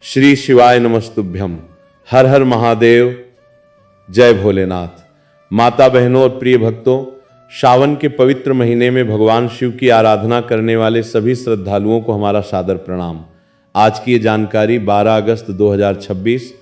श्री शिवाय नमस्तुभ्यम। हर हर महादेव। जय भोलेनाथ। माता बहनों और प्रिय भक्तों, श्रावण के पवित्र महीने में भगवान शिव की आराधना करने वाले सभी श्रद्धालुओं को हमारा सादर प्रणाम। आज की ये जानकारी 12 अगस्त 2026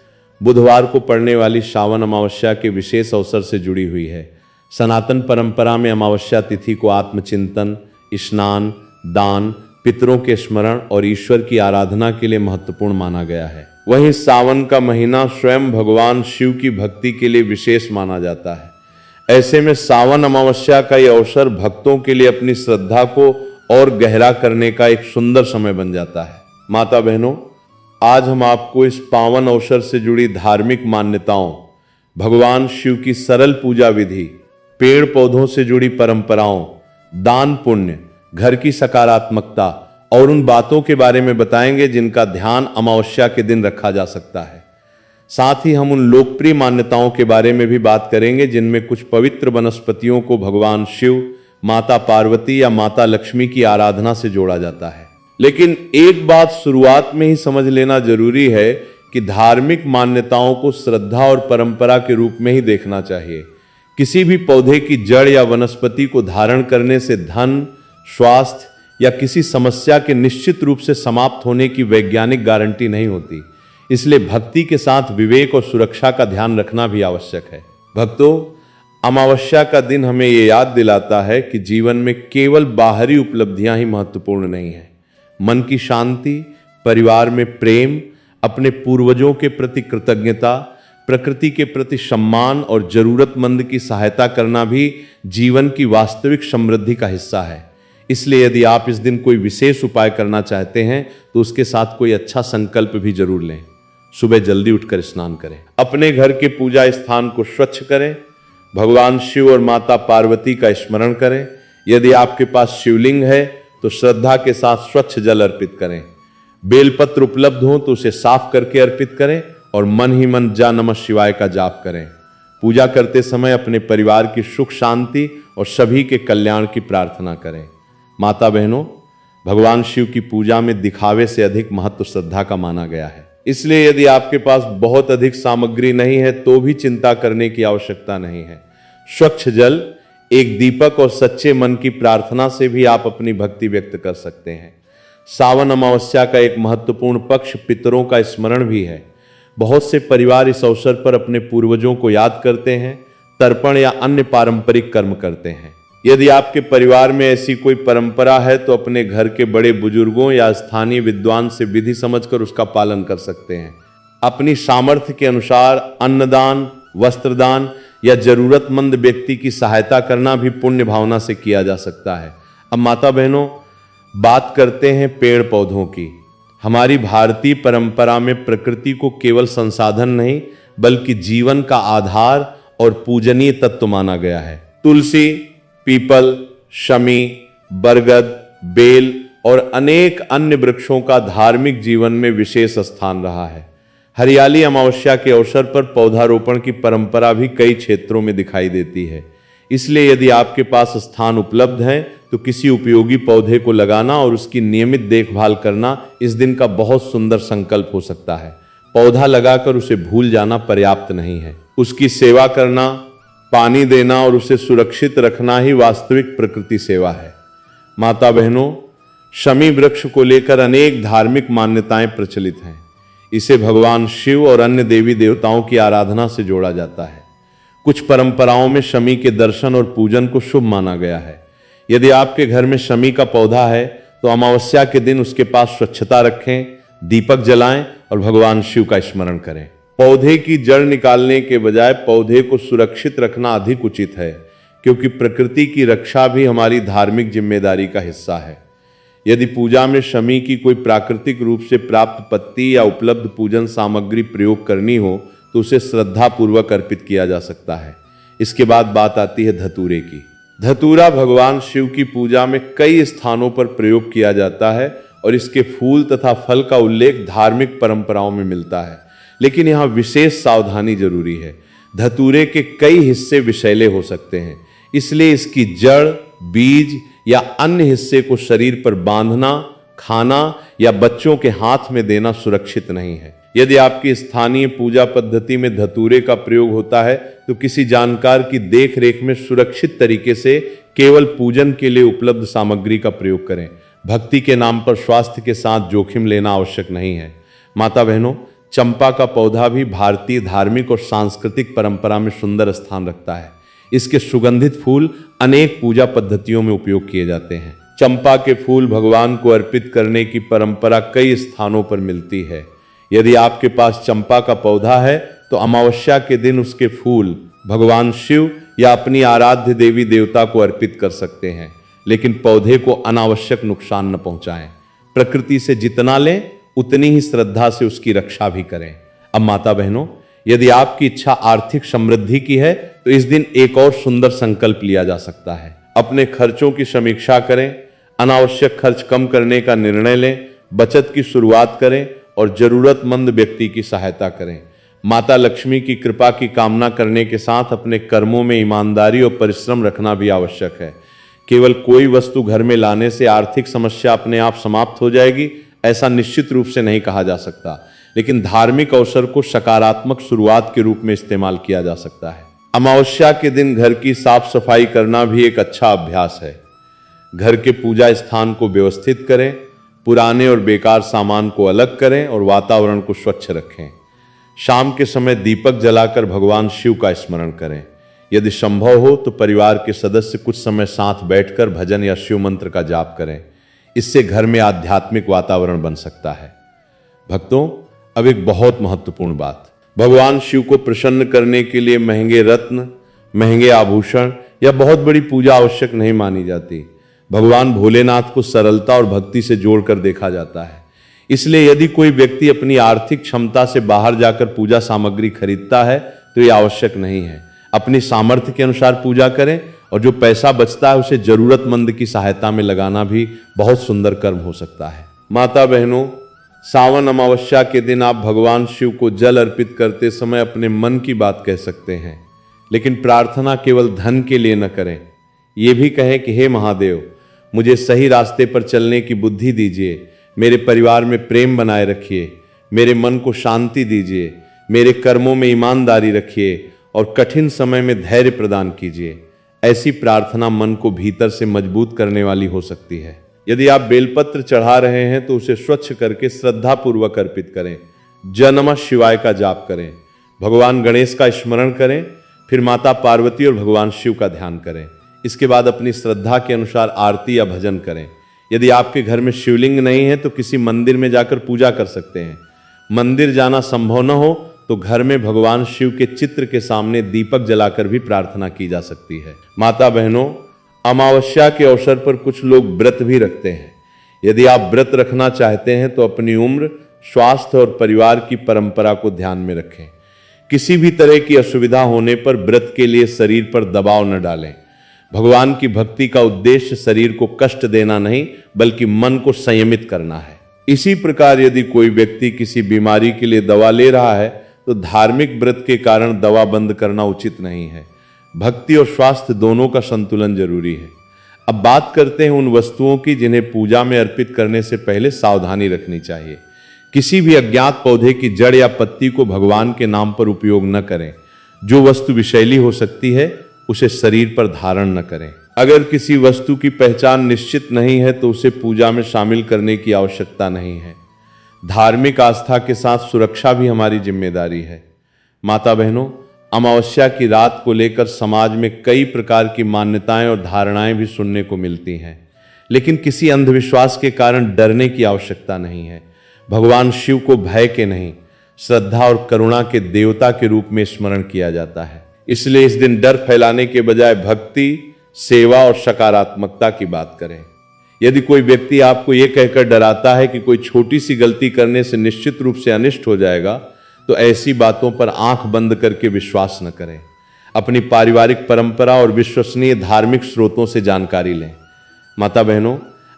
बुधवार को पड़ने वाली श्रावण अमावस्या के विशेष अवसर से जुड़ी हुई है। सनातन परंपरा में अमावस्या तिथि को आत्मचिंतन, स्नान, दान, पितरों के स्मरण और ईश्वर की आराधना के लिए महत्वपूर्ण माना गया है। वहीं सावन का महीना स्वयं भगवान शिव की भक्ति के लिए विशेष माना जाता है। ऐसे में सावन अमावस्या का यह अवसर भक्तों के लिए अपनी श्रद्धा को और गहरा करने का एक सुंदर समय बन जाता है। माता बहनों, आज हम आपको इस पावन अवसर से जुड़ी धार्मिक मान्यताओं, भगवान शिव की सरल पूजा विधि, पेड़ पौधों से जुड़ी परंपराओं, दान पुण्य, घर की सकारात्मकता और उन बातों के बारे में बताएंगे जिनका ध्यान अमावस्या के दिन रखा जा सकता है। साथ ही हम उन लोकप्रिय मान्यताओं के बारे में भी बात करेंगे जिनमें कुछ पवित्र वनस्पतियों को भगवान शिव, माता पार्वती या माता लक्ष्मी की आराधना से जोड़ा जाता है। लेकिन एक बात शुरुआत में ही समझ लेना जरूरी है कि धार्मिक मान्यताओं को श्रद्धा और परंपरा के रूप में ही देखना चाहिए। किसी भी पौधे की जड़ या वनस्पति को धारण करने से धन, स्वास्थ्य या किसी समस्या के निश्चित रूप से समाप्त होने की वैज्ञानिक गारंटी नहीं होती। इसलिए भक्ति के साथ विवेक और सुरक्षा का ध्यान रखना भी आवश्यक है। भक्तों, अमावस्या का दिन हमें ये याद दिलाता है कि जीवन में केवल बाहरी उपलब्धियां ही महत्वपूर्ण नहीं है। मन की शांति, परिवार में प्रेम, अपने पूर्वजों के प्रति कृतज्ञता, प्रकृति के प्रति सम्मान और जरूरतमंद की सहायता करना भी जीवन की वास्तविक समृद्धि का हिस्सा है। इसलिए यदि आप इस दिन कोई विशेष उपाय करना चाहते हैं तो उसके साथ कोई अच्छा संकल्प भी जरूर लें। सुबह जल्दी उठकर स्नान करें, अपने घर के पूजा स्थान को स्वच्छ करें, भगवान शिव और माता पार्वती का स्मरण करें। यदि आपके पास शिवलिंग है तो श्रद्धा के साथ स्वच्छ जल अर्पित करें। बेलपत्र उपलब्ध हो तो उसे साफ करके अर्पित करें और मन ही मन जा नमः शिवाय का जाप करें। पूजा करते समय अपने परिवार की सुख शांति और सभी के कल्याण की प्रार्थना करें। माता बहनों, भगवान शिव की पूजा में दिखावे से अधिक महत्व श्रद्धा का माना गया है। इसलिए यदि आपके पास बहुत अधिक सामग्री नहीं है तो भी चिंता करने की आवश्यकता नहीं है। स्वच्छ जल, एक दीपक और सच्चे मन की प्रार्थना से भी आप अपनी भक्ति व्यक्त कर सकते हैं। सावन अमावस्या का एक महत्वपूर्ण पक्ष पितरों का स्मरण भी है। बहुत से परिवार इस अवसर पर अपने पूर्वजों को याद करते हैं, तर्पण या अन्य पारंपरिक कर्म करते हैं। यदि आपके परिवार में ऐसी कोई परंपरा है तो अपने घर के बड़े बुजुर्गों या स्थानीय विद्वान से विधि समझकर उसका पालन कर सकते हैं। अपनी सामर्थ्य के अनुसार अन्नदान, वस्त्रदान या जरूरतमंद व्यक्ति की सहायता करना भी पुण्य भावना से किया जा सकता है। अब माता बहनों, बात करते हैं पेड़ पौधों की। हमारी भारतीय परंपरा में प्रकृति को केवल संसाधन नहीं बल्कि जीवन का आधार और पूजनीय तत्व माना गया है। तुलसी, पीपल, शमी, बरगद, बेल और अनेक अन्य वृक्षों का धार्मिक जीवन में विशेष स्थान रहा है। हरियाली अमावस्या के अवसर पर पौधारोपण की परंपरा भी कई क्षेत्रों में दिखाई देती है। इसलिए यदि आपके पास स्थान उपलब्ध है तो किसी उपयोगी पौधे को लगाना और उसकी नियमित देखभाल करना इस दिन का बहुत सुंदर संकल्प हो सकता है। पौधा लगाकर उसे भूल जाना पर्याप्त नहीं है। उसकी सेवा करना, पानी देना और उसे सुरक्षित रखना ही वास्तविक प्रकृति सेवा है। माता बहनों, शमी वृक्ष को लेकर अनेक धार्मिक मान्यताएं प्रचलित हैं। इसे भगवान शिव और अन्य देवी देवताओं की आराधना से जोड़ा जाता है। कुछ परंपराओं में शमी के दर्शन और पूजन को शुभ माना गया है। यदि आपके घर में शमी का पौधा है तो अमावस्या के दिन उसके पास स्वच्छता रखें, दीपक जलाएं और भगवान शिव का स्मरण करें। पौधे की जड़ निकालने के बजाय पौधे को सुरक्षित रखना अधिक उचित है, क्योंकि प्रकृति की रक्षा भी हमारी धार्मिक जिम्मेदारी का हिस्सा है। यदि पूजा में शमी की कोई प्राकृतिक रूप से प्राप्त पत्ती या उपलब्ध पूजन सामग्री प्रयोग करनी हो तो उसे श्रद्धापूर्वक अर्पित किया जा सकता है। इसके बाद बात आती है धतूरे की। धतूरा भगवान शिव की पूजा में कई स्थानों पर प्रयोग किया जाता है और इसके फूल तथा फल का उल्लेख धार्मिक परंपराओं में मिलता है। लेकिन यहाँ विशेष सावधानी जरूरी है। धतूरे के कई हिस्से विषैले हो सकते हैं, इसलिए इसकी जड़, बीज या अन्य हिस्से को शरीर पर बांधना खाना या बच्चों के हाथ में देना सुरक्षित नहीं है। यदि आपकी स्थानीय पूजा पद्धति में धतूरे का प्रयोग होता है तो किसी जानकार की देख रेख में सुरक्षित तरीके से केवल पूजन के लिए उपलब्ध सामग्री का प्रयोग करें। भक्ति के नाम पर स्वास्थ्य के साथ जोखिम लेना आवश्यक नहीं है। माता बहनों, चंपा का पौधा भी भारतीय धार्मिक और सांस्कृतिक परंपरा में सुंदर स्थान रखता है। इसके सुगंधित फूल अनेक पूजा पद्धतियों में उपयोग किए जाते हैं। चंपा के फूल भगवान को अर्पित करने की परंपरा कई स्थानों पर मिलती है। यदि आपके पास चंपा का पौधा है तो अमावस्या के दिन उसके फूल भगवान शिव या अपनी आराध्य देवी देवता को अर्पित कर सकते हैं, लेकिन पौधे को अनावश्यक नुकसान न पहुंचाएं। प्रकृति से जितना लें उतनी ही श्रद्धा से उसकी रक्षा भी करें। अब माता बहनों, यदि आपकी इच्छा आर्थिक समृद्धि की है तो इस दिन एक और सुंदर संकल्प लिया जा सकता है। अपने खर्चों की समीक्षा करें, अनावश्यक खर्च कम करने का निर्णय लें, बचत की शुरुआत करें और जरूरतमंद व्यक्ति की सहायता करें। माता लक्ष्मी की कृपा की कामना करने के साथ अपने कर्मों में ईमानदारी और परिश्रम रखना भी आवश्यक है। केवल कोई वस्तु घर में लाने से आर्थिक समस्या अपने आप समाप्त हो जाएगी, ऐसा निश्चित रूप से नहीं कहा जा सकता, लेकिन धार्मिक अवसर को सकारात्मक शुरुआत के रूप में इस्तेमाल किया जा सकता है। अमावस्या के दिन घर की साफ सफाई करना भी एक अच्छा अभ्यास है। घर के पूजा स्थान को व्यवस्थित करें, पुराने और बेकार सामान को अलग करें और वातावरण को स्वच्छ रखें। शाम के समय दीपक जलाकर भगवान शिव का स्मरण करें। यदि संभव हो तो परिवार के सदस्य कुछ समय साथ बैठकर भजन या शिव मंत्र का जाप करें। इससे घर में आध्यात्मिक वातावरण बन सकता है। भक्तों, अब एक बहुत महत्वपूर्ण बात, भगवान शिव को प्रसन्न करने के लिए महंगे रत्न, महंगे आभूषण या बहुत बड़ी पूजा आवश्यक नहीं मानी जाती। भगवान भोलेनाथ को सरलता और भक्ति से जोड़कर देखा जाता है। इसलिए यदि कोई व्यक्ति अपनी आर्थिक क्षमता से बाहर जाकर पूजा सामग्री खरीदता है तो यह आवश्यक नहीं है। अपनी सामर्थ्य के अनुसार पूजा करें और जो पैसा बचता है उसे जरूरतमंद की सहायता में लगाना भी बहुत सुंदर कर्म हो सकता है। माता बहनों, सावन अमावस्या के दिन आप भगवान शिव को जल अर्पित करते समय अपने मन की बात कह सकते हैं, लेकिन प्रार्थना केवल धन के लिए न करें। ये भी कहें कि हे महादेव, मुझे सही रास्ते पर चलने की बुद्धि दीजिए, मेरे परिवार में प्रेम बनाए रखिए, मेरे मन को शांति दीजिए, मेरे कर्मों में ईमानदारी रखिए और कठिन समय में धैर्य प्रदान कीजिए। ऐसी प्रार्थना मन को भीतर से मजबूत करने वाली हो सकती है। यदि आप बेलपत्र चढ़ा रहे हैं तो उसे स्वच्छ करके श्रद्धापूर्वक अर्पित करें। जय नमः शिवाय का जाप करें, भगवान गणेश का स्मरण करें, फिर माता पार्वती और भगवान शिव का ध्यान करें। इसके बाद अपनी श्रद्धा के अनुसार आरती या भजन करें। यदि आपके घर में शिवलिंग नहीं है तो किसी मंदिर में जाकर पूजा कर सकते हैं। मंदिर जाना संभव न हो तो घर में भगवान शिव के चित्र के सामने दीपक जलाकर भी प्रार्थना की जा सकती है। माता बहनों, अमावस्या के अवसर पर कुछ लोग व्रत भी रखते हैं। यदि आप व्रत रखना चाहते हैं तो अपनी उम्र, स्वास्थ्य और परिवार की परंपरा को ध्यान में रखें। किसी भी तरह की असुविधा होने पर व्रत के लिए शरीर पर दबाव न डालें। भगवान की भक्ति का उद्देश्य शरीर को कष्ट देना नहीं बल्कि मन को संयमित करना है। इसी प्रकार यदि कोई व्यक्ति किसी बीमारी के लिए दवा ले रहा है तो धार्मिक व्रत के कारण दवा बंद करना उचित नहीं है। भक्ति और स्वास्थ्य दोनों का संतुलन जरूरी है। अब बात करते हैं उन वस्तुओं की जिन्हें पूजा में अर्पित करने से पहले सावधानी रखनी चाहिए। किसी भी अज्ञात पौधे की जड़ या पत्ती को भगवान के नाम पर उपयोग न करें। जो वस्तु विषैली हो सकती है उसे शरीर पर धारण न करें। अगर किसी वस्तु की पहचान निश्चित नहीं है तो उसे पूजा में शामिल करने की आवश्यकता नहीं है। धार्मिक आस्था के साथ सुरक्षा भी हमारी जिम्मेदारी है। माता बहनों, अमावस्या की रात को लेकर समाज में कई प्रकार की मान्यताएं और धारणाएं भी सुनने को मिलती हैं, लेकिन किसी अंधविश्वास के कारण डरने की आवश्यकता नहीं है। भगवान शिव को भय के नहीं, श्रद्धा और करुणा के देवता के रूप में स्मरण किया जाता है। इसलिए इस दिन डर फैलाने के बजाय भक्ति, सेवा और सकारात्मकता की बात करें। यदि कोई व्यक्ति आपको यह कहकर डराता है कि कोई छोटी सी गलती करने से निश्चित रूप से अनिष्ट हो जाएगा, तो ऐसी बातों पर आंख बंद करके विश्वास न करें। अपनी पारिवारिक परंपरा और विश्वसनीय धार्मिक स्रोतों से जानकारी लें। माता बहनों,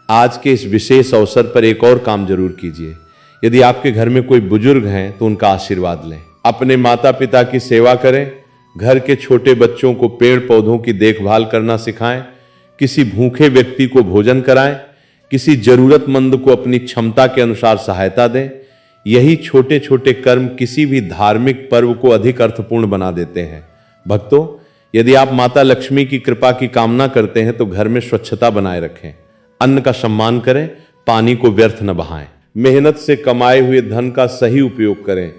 आज के इस विशेष अवसर पर एक और काम जरूर कीजिए। यदि आपके घर में कोई बुजुर्ग हैं तो उनका आशीर्वाद लें। अपने माता पिता की सेवा करें। घर के छोटे बच्चों को पेड़ पौधों की देखभाल करना सिखाएं। किसी भूखे व्यक्ति को भोजन कराएं। किसी जरूरतमंद को अपनी क्षमता के अनुसार सहायता दें। यही छोटे छोटे कर्म किसी भी धार्मिक पर्व को अधिक अर्थपूर्ण बना देते हैं। भक्तों, यदि आप माता लक्ष्मी की कृपा की कामना करते हैं तो घर में स्वच्छता बनाए रखें, अन्न का सम्मान करें, पानी को व्यर्थ न बहाएं, मेहनत से कमाए हुए धन का सही उपयोग करें,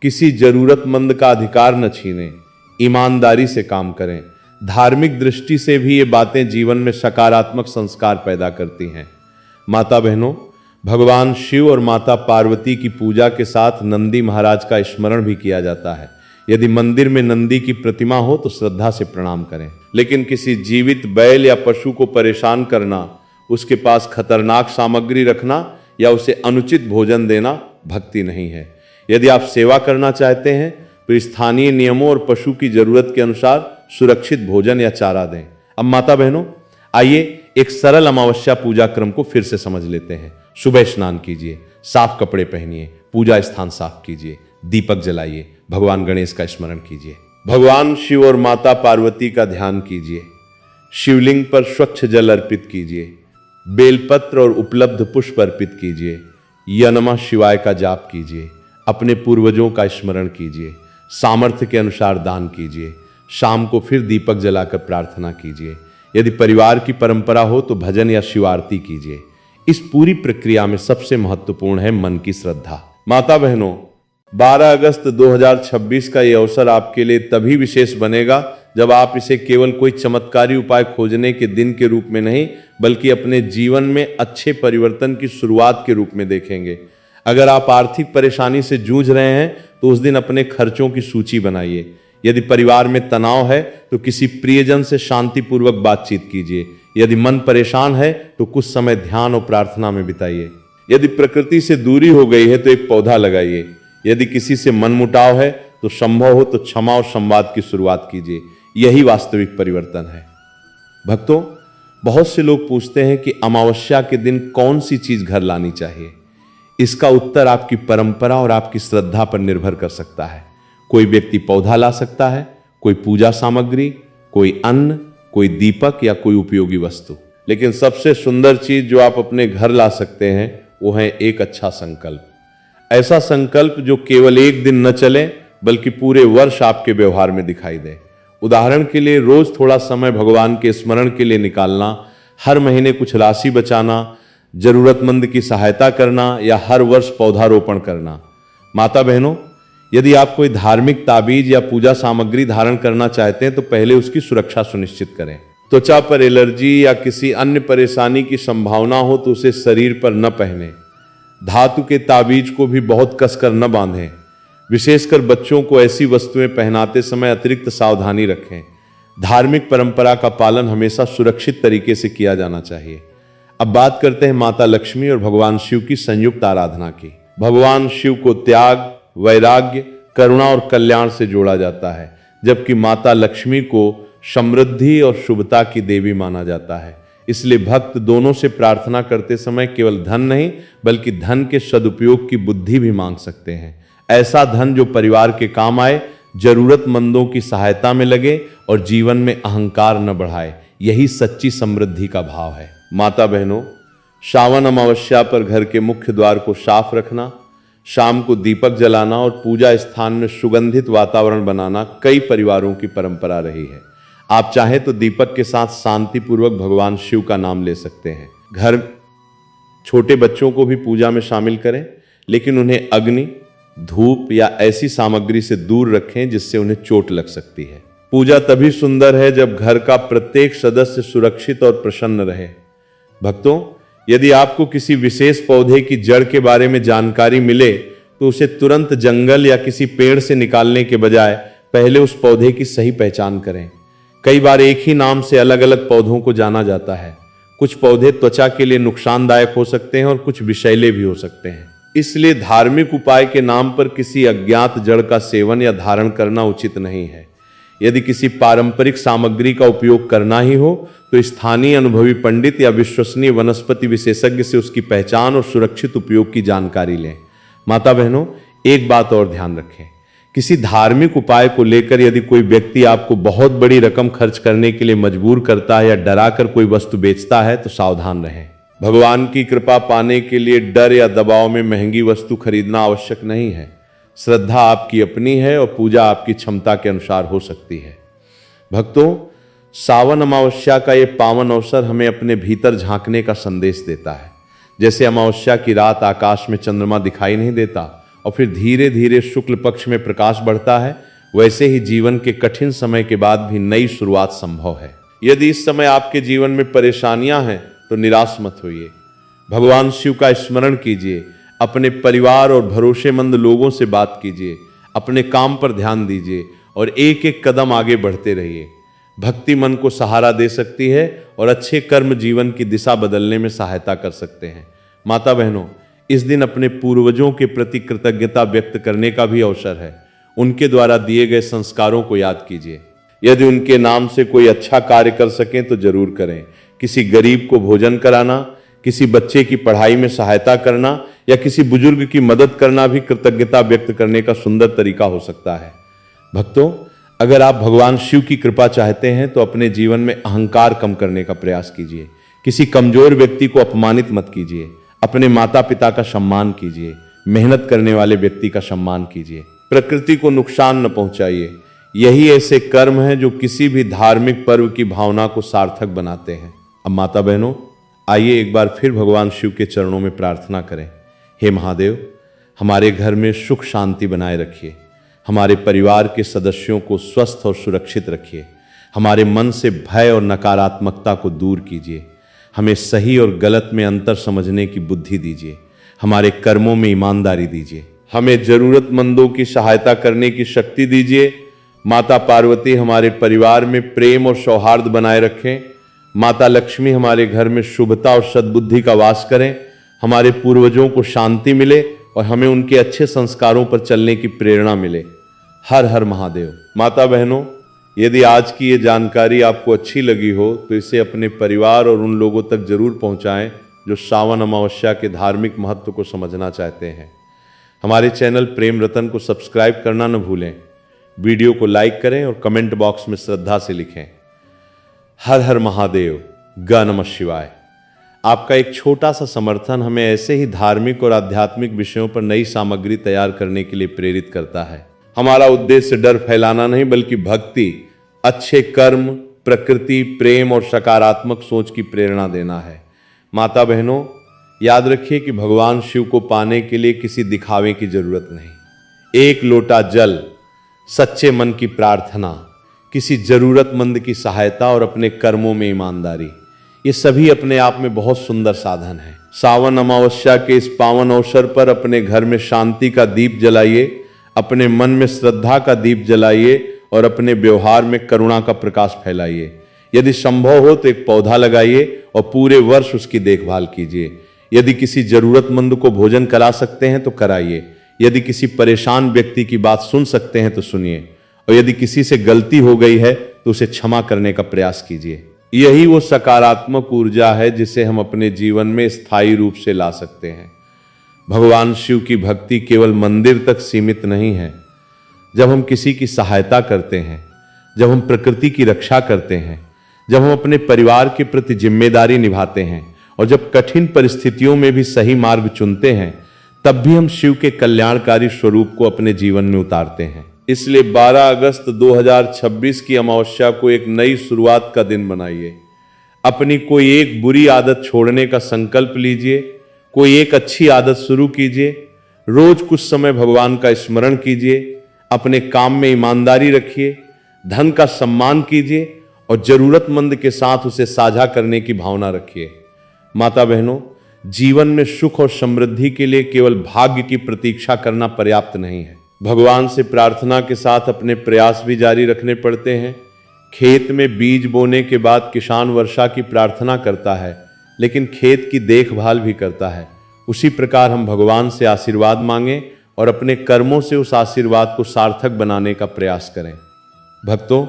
किसी जरूरतमंद का अधिकार न छीनें, ईमानदारी से काम करें। धार्मिक दृष्टि से भी ये बातें जीवन में सकारात्मक संस्कार पैदा करती हैं। माता बहनों, भगवान शिव और माता पार्वती की पूजा के साथ नंदी महाराज का स्मरण भी किया जाता है। यदि मंदिर में नंदी की प्रतिमा हो तो श्रद्धा से प्रणाम करें, लेकिन किसी जीवित बैल या पशु को परेशान करना, उसके पास खतरनाक सामग्री रखना या उसे अनुचित भोजन देना भक्ति नहीं है। यदि आप सेवा करना चाहते हैं तो स्थानीय नियमों और पशु की जरूरत के अनुसार सुरक्षित भोजन या चारा दें। अब माता बहनों, आइए एक सरल अमावस्या पूजा क्रम को फिर से समझ लेते हैं। सुबह स्नान कीजिए, साफ कपड़े पहनिए, पूजा स्थान साफ कीजिए, दीपक जलाइए, भगवान गणेश का स्मरण कीजिए, भगवान शिव और माता पार्वती का ध्यान कीजिए, शिवलिंग पर स्वच्छ जल अर्पित कीजिए, बेलपत्र और उपलब्ध पुष्प अर्पित कीजिए, या नमः शिवाय का जाप कीजिए, अपने पूर्वजों का स्मरण कीजिए, सामर्थ्य के अनुसार दान कीजिए, शाम को फिर दीपक जलाकर प्रार्थना कीजिए। यदि परिवार की परंपरा हो तो भजन या शिव आरती कीजिए। इस पूरी प्रक्रिया में सबसे महत्वपूर्ण है मन की श्रद्धा। माता बहनों, 12 अगस्त 2026 का ये अवसर आपके लिए तभी विशेष बनेगा जब आप इसे केवल कोई चमत्कारी उपाय खोजने के दिन के रूप में नहीं, बल्कि अपने जीवन में अच्छे परिवर्तन की शुरुआत के रूप में देखेंगे। अगर आप आर्थिक परेशानी से जूझ रहे हैं तो उस दिन अपने खर्चों की सूची बनाइए। यदि परिवार में तनाव है तो किसी प्रियजन से शांतिपूर्वक बातचीत कीजिए। यदि मन परेशान है तो कुछ समय ध्यान और प्रार्थना में बिताइए। यदि प्रकृति से दूरी हो गई है तो एक पौधा लगाइए। यदि किसी से मनमुटाव है तो संभव हो तो क्षमा और संवाद की शुरुआत कीजिए। यही वास्तविक परिवर्तन है। भक्तों, बहुत से लोग पूछते हैं कि अमावस्या के दिन कौन सी चीज घर लानी चाहिए। इसका उत्तर आपकी परंपरा और आपकी श्रद्धा पर निर्भर कर सकता है। कोई व्यक्ति पौधा ला सकता है, कोई पूजा सामग्री, कोई अन्न, कोई दीपक या कोई उपयोगी वस्तु। लेकिन सबसे सुंदर चीज जो आप अपने घर ला सकते हैं वो है एक अच्छा संकल्प। ऐसा संकल्प जो केवल एक दिन न चले बल्कि पूरे वर्ष आपके व्यवहार में दिखाई दे। उदाहरण के लिए रोज थोड़ा समय भगवान के स्मरण के लिए निकालना, हर महीने कुछ राशि बचाना, जरूरतमंद की सहायता करना या हर वर्ष पौधारोपण करना। माता बहनों, यदि आप कोई धार्मिक ताबीज या पूजा सामग्री धारण करना चाहते हैं तो पहले उसकी सुरक्षा सुनिश्चित करें। त्वचा पर एलर्जी या किसी अन्य परेशानी की संभावना हो तो उसे शरीर पर न पहने। धातु के ताबीज को भी बहुत कसकर न बांधें। विशेषकर बच्चों को ऐसी वस्तुएं पहनाते समय अतिरिक्त सावधानी रखें। धार्मिक परंपरा का पालन हमेशा सुरक्षित तरीके से किया जाना चाहिए। अब बात करते हैं माता लक्ष्मी और भगवान शिव की संयुक्त आराधना की। भगवान शिव को त्याग, वैराग्य, करुणा और कल्याण से जोड़ा जाता है, जबकि माता लक्ष्मी को समृद्धि और शुभता की देवी माना जाता है। इसलिए भक्त दोनों से प्रार्थना करते समय केवल धन नहीं बल्कि धन के सदुपयोग की बुद्धि भी मांग सकते हैं। ऐसा धन जो परिवार के काम आए, जरूरतमंदों की सहायता में लगे और जीवन में अहंकार न बढ़ाए। यही सच्ची समृद्धि का भाव है। माता बहनों, श्रावण अमावस्या पर घर के मुख्य द्वार को साफ रखना, शाम को दीपक जलाना और पूजा स्थान में सुगंधित वातावरण बनाना कई परिवारों की परंपरा रही है। आप चाहें तो दीपक के साथ शांतिपूर्वक भगवान शिव का नाम ले सकते हैं। घर छोटे बच्चों को भी पूजा में शामिल करें, लेकिन उन्हें अग्नि, धूप या ऐसी सामग्री से दूर रखें जिससे उन्हें चोट लग सकती है। पूजा तभी सुंदर है जब घर का प्रत्येक सदस्य सुरक्षित और प्रसन्न रहे। भक्तों, यदि आपको किसी विशेष पौधे की जड़ के बारे में जानकारी मिले तो उसे तुरंत जंगल या किसी पेड़ से निकालने के बजाय पहले उस पौधे की सही पहचान करें। कई बार एक ही नाम से अलग अलग पौधों को जाना जाता है। कुछ पौधे त्वचा के लिए नुकसानदायक हो सकते हैं और कुछ विषैले भी हो सकते हैं। इसलिए धार्मिक उपाय के नाम पर किसी अज्ञात जड़ का सेवन या धारण करना उचित नहीं है। यदि किसी पारंपरिक सामग्री का उपयोग करना ही हो तो स्थानीय अनुभवी पंडित या विश्वसनीय वनस्पति विशेषज्ञ से उसकी पहचान और सुरक्षित उपयोग की जानकारी लें। माता बहनों, एक बात और ध्यान रखें, किसी धार्मिक उपाय को लेकर यदि कोई व्यक्ति आपको बहुत बड़ी रकम खर्च करने के लिए मजबूर करता है या डराकर कोई वस्तु बेचता है तो सावधान रहें। भगवान की कृपा पाने के लिए डर या दबाव में महंगी वस्तु खरीदना आवश्यक नहीं है। श्रद्धा आपकी अपनी है और पूजा आपकी क्षमता के अनुसार हो सकती है। भक्तों, सावन अमावस्या का ये पावन अवसर हमें अपने भीतर झांकने का संदेश देता है। जैसे अमावस्या की रात आकाश में चंद्रमा दिखाई नहीं देता और फिर धीरे धीरे शुक्ल पक्ष में प्रकाश बढ़ता है, वैसे ही जीवन के कठिन समय के बाद भी नई शुरुआत संभव है। यदि इस समय आपके जीवन में परेशानियां हैं तो निराश मत होइए। भगवान शिव का स्मरण कीजिए, अपने परिवार और भरोसेमंद लोगों से बात कीजिए, अपने काम पर ध्यान दीजिए और एक एक कदम आगे बढ़ते रहिए। भक्ति मन को सहारा दे सकती है और अच्छे कर्म जीवन की दिशा बदलने में सहायता कर सकते हैं। माता बहनों, इस दिन अपने पूर्वजों के प्रति कृतज्ञता व्यक्त करने का भी अवसर है। उनके द्वारा दिए गए संस्कारों को याद कीजिए। यदि उनके नाम से कोई अच्छा कार्य कर सकें तो जरूर करें। किसी गरीब को भोजन कराना, किसी बच्चे की पढ़ाई में सहायता करना या किसी बुजुर्ग की मदद करना भी कृतज्ञता व्यक्त करने का सुंदर तरीका हो सकता है। भक्तों, अगर आप भगवान शिव की कृपा चाहते हैं तो अपने जीवन में अहंकार कम करने का प्रयास कीजिए। किसी कमजोर व्यक्ति को अपमानित मत कीजिए। अपने माता पिता का सम्मान कीजिए। मेहनत करने वाले व्यक्ति का सम्मान कीजिए। प्रकृति को नुकसान न पहुंचाइए। यही ऐसे कर्म हैं जो किसी भी धार्मिक पर्व की भावना को सार्थक बनाते हैं। अब माता बहनों, आइए एक बार फिर भगवान शिव के चरणों में प्रार्थना करें। हे महादेव, हमारे घर में सुख शांति बनाए रखिए। हमारे परिवार के सदस्यों को स्वस्थ और सुरक्षित रखिए। हमारे मन से भय और नकारात्मकता को दूर कीजिए। हमें सही और गलत में अंतर समझने की बुद्धि दीजिए। हमारे कर्मों में ईमानदारी दीजिए। हमें जरूरतमंदों की सहायता करने की शक्ति दीजिए। माता पार्वती हमारे परिवार में प्रेम और सौहार्द बनाए रखें। माता लक्ष्मी हमारे घर में शुभता और सद्बुद्धि का वास करें। हमारे पूर्वजों को शांति मिले और हमें उनके अच्छे संस्कारों पर चलने की प्रेरणा मिले। हर हर महादेव। माता बहनों, यदि आज की ये जानकारी आपको अच्छी लगी हो तो इसे अपने परिवार और उन लोगों तक जरूर पहुंचाएं जो सावन अमावस्या के धार्मिक महत्व को समझना चाहते हैं। हमारे चैनल प्रेम रतन को सब्सक्राइब करना न भूलें। वीडियो को लाइक करें और कमेंट बॉक्स में श्रद्धा से लिखें, हर हर महादेव, ग नमः शिवाय। आपका एक छोटा सा समर्थन हमें ऐसे ही धार्मिक और आध्यात्मिक विषयों पर नई सामग्री तैयार करने के लिए प्रेरित करता है। हमारा उद्देश्य डर फैलाना नहीं बल्कि भक्ति, अच्छे कर्म, प्रकृति, प्रेम और सकारात्मक सोच की प्रेरणा देना है। माता बहनों, याद रखिए कि भगवान शिव को पाने के लिए किसी दिखावे की जरूरत नहीं। एक लोटा जल, सच्चे मन की प्रार्थना, किसी जरूरतमंद की सहायता और अपने कर्मों में ईमानदारी, ये सभी अपने आप में बहुत सुंदर साधन हैं। सावन अमावस्या के इस पावन अवसर पर अपने घर में शांति का दीप जलाइए, अपने मन में श्रद्धा का दीप जलाइए और अपने व्यवहार में करुणा का प्रकाश फैलाइए। यदि संभव हो तो एक पौधा लगाइए और पूरे वर्ष उसकी देखभाल कीजिए। यदि किसी जरूरतमंद को भोजन करा सकते हैं तो कराइए। यदि किसी परेशान व्यक्ति की बात सुन सकते हैं तो सुनिए और यदि किसी से गलती हो गई है तो उसे क्षमा करने का प्रयास कीजिए। यही वो सकारात्मक ऊर्जा है जिसे हम अपने जीवन में स्थायी रूप से ला सकते हैं। भगवान शिव की भक्ति केवल मंदिर तक सीमित नहीं है। जब हम किसी की सहायता करते हैं, जब हम प्रकृति की रक्षा करते हैं, जब हम अपने परिवार के प्रति जिम्मेदारी निभाते हैं और जब कठिन परिस्थितियों में भी सही मार्ग चुनते हैं, तब भी हम शिव के कल्याणकारी स्वरूप को अपने जीवन में उतारते हैं। इसलिए 12 अगस्त 2026 की अमावस्या को एक नई शुरुआत का दिन बनाइए। अपनी कोई एक बुरी आदत छोड़ने का संकल्प लीजिए, कोई एक अच्छी आदत शुरू कीजिए। रोज कुछ समय भगवान का स्मरण कीजिए, अपने काम में ईमानदारी रखिए, धन का सम्मान कीजिए और जरूरतमंद के साथ उसे साझा करने की भावना रखिए। माता बहनों, जीवन में सुख और समृद्धि के लिए केवल भाग्य की प्रतीक्षा करना पर्याप्त नहीं है। भगवान से प्रार्थना के साथ अपने प्रयास भी जारी रखने पड़ते हैं। खेत में बीज बोने के बाद किसान वर्षा की प्रार्थना करता है, लेकिन खेत की देखभाल भी करता है। उसी प्रकार हम भगवान से आशीर्वाद मांगें और अपने कर्मों से उस आशीर्वाद को सार्थक बनाने का प्रयास करें। भक्तों,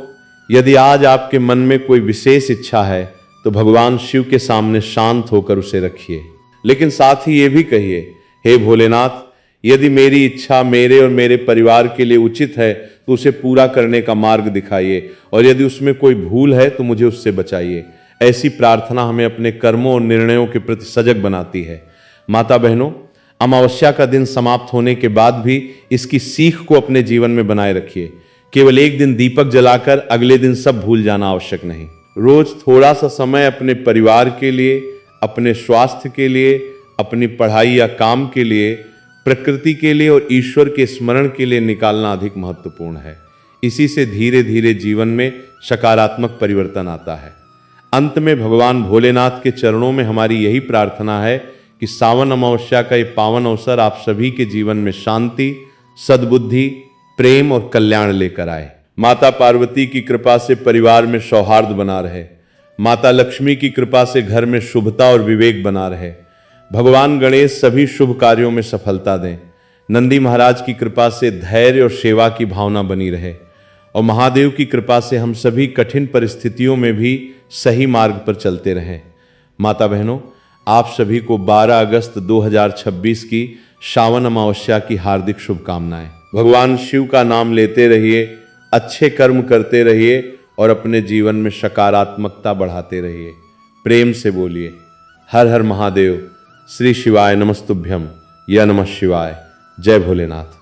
यदि आज आपके मन में कोई विशेष इच्छा है तो भगवान शिव के सामने शांत होकर उसे रखिए, लेकिन साथ ही ये भी कहिए, हे भोलेनाथ, यदि मेरी इच्छा मेरे और मेरे परिवार के लिए उचित है तो उसे पूरा करने का मार्ग दिखाइए और यदि उसमें कोई भूल है तो मुझे उससे बचाइए। ऐसी प्रार्थना हमें अपने कर्मों और निर्णयों के प्रति सजग बनाती है। माता बहनों, अमावस्या का दिन समाप्त होने के बाद भी इसकी सीख को अपने जीवन में बनाए रखिए। केवल एक दिन दीपक जलाकर अगले दिन सब भूल जाना आवश्यक नहीं। रोज थोड़ा सा समय अपने परिवार के लिए, अपने स्वास्थ्य के लिए, अपनी पढ़ाई या काम के लिए, प्रकृति के लिए और ईश्वर के स्मरण के लिए निकालना अधिक महत्वपूर्ण है। इसी से धीरे धीरे जीवन में सकारात्मक परिवर्तन आता है। अंत में भगवान भोलेनाथ के चरणों में हमारी यही प्रार्थना है कि सावन अमावस्या का ये पावन अवसर आप सभी के जीवन में शांति, सद्बुद्धि, प्रेम और कल्याण लेकर आए। माता पार्वती की कृपा से परिवार में सौहार्द बना रहे। माता लक्ष्मी की कृपा से घर में शुभता और विवेक बना रहे। भगवान गणेश सभी शुभ कार्यों में सफलता दें। नंदी महाराज की कृपा से धैर्य और सेवा की भावना बनी रहे और महादेव की कृपा से हम सभी कठिन परिस्थितियों में भी सही मार्ग पर चलते रहें। माता बहनों, आप सभी को 12 अगस्त 2026 की श्रावण अमावस्या की हार्दिक शुभकामनाएं। भगवान शिव का नाम लेते रहिए, अच्छे कर्म करते रहिए और अपने जीवन में सकारात्मकता बढ़ाते रहिए। प्रेम से बोलिए, हर हर महादेव, श्री शिवाय नमस्तुभ्यम, या नमः शिवाय। जय भोलेनाथ।